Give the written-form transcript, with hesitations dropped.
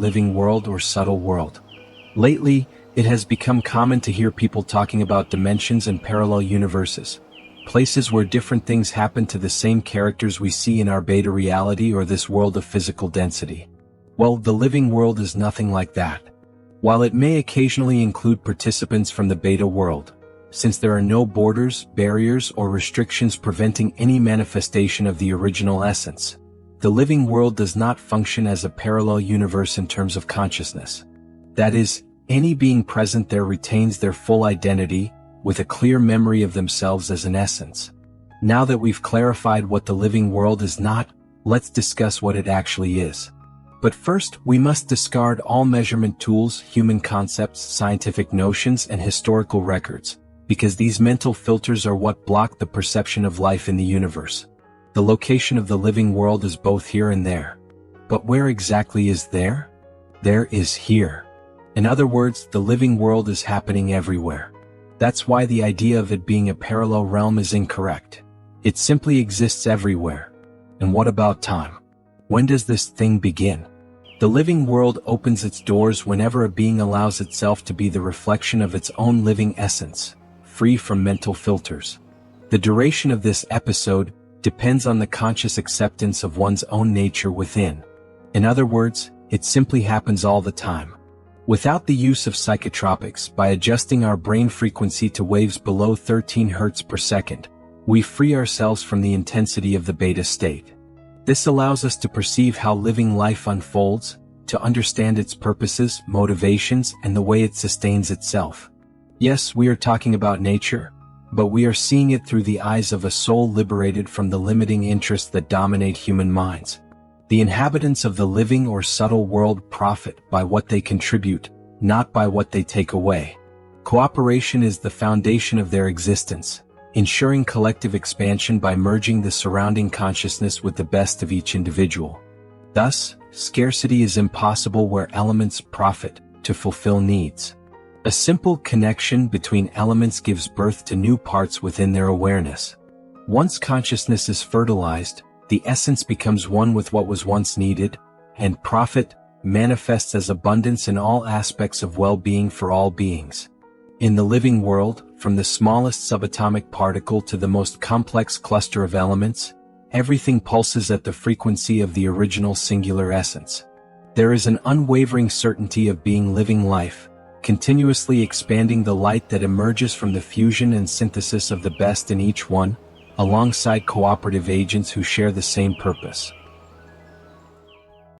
living world or subtle world. Lately, it has become common to hear people talking about dimensions and parallel universes, places where different things happen to the same characters we see in our beta reality or this world of physical density. Well, the living world is nothing like that. While it may occasionally include participants from the beta world, since there are no borders, barriers, or restrictions preventing any manifestation of the original essence, the living world does not function as a parallel universe in terms of consciousness. That is, any being present there retains their full identity, with a clear memory of themselves as an essence. Now that we've clarified what the living world is not, let's discuss what it actually is. But first, we must discard all measurement tools, human concepts, scientific notions, and historical records, because these mental filters are what block the perception of life in the universe. The location of the living world is both here and there. But where exactly is there? There is here. In other words, the living world is happening everywhere. That's why the idea of it being a parallel realm is incorrect. It simply exists everywhere. And what about time? When does this thing begin? The living world opens its doors whenever a being allows itself to be the reflection of its own living essence, free from mental filters. The duration of this episode depends on the conscious acceptance of one's own nature within. In other words, it simply happens all the time. Without the use of psychotropics, by adjusting our brain frequency to waves below 13 Hz per second, we free ourselves from the intensity of the beta state. This allows us to perceive how living life unfolds, to understand its purposes, motivations, and the way it sustains itself. Yes, we are talking about nature, but we are seeing it through the eyes of a soul liberated from the limiting interests that dominate human minds. The inhabitants of the living or subtle world profit by what they contribute, not by what they take away. Cooperation is the foundation of their existence, ensuring collective expansion by merging the surrounding consciousness with the best of each individual. Thus, scarcity is impossible where elements profit to fulfill needs. A simple connection between elements gives birth to new parts within their awareness. Once consciousness is fertilized, the essence becomes one with what was once needed, and profit manifests as abundance in all aspects of well-being for all beings. In the living world, from the smallest subatomic particle to the most complex cluster of elements, everything pulses at the frequency of the original singular essence. There is an unwavering certainty of being living life, continuously expanding the light that emerges from the fusion and synthesis of the best in each one, alongside cooperative agents who share the same purpose.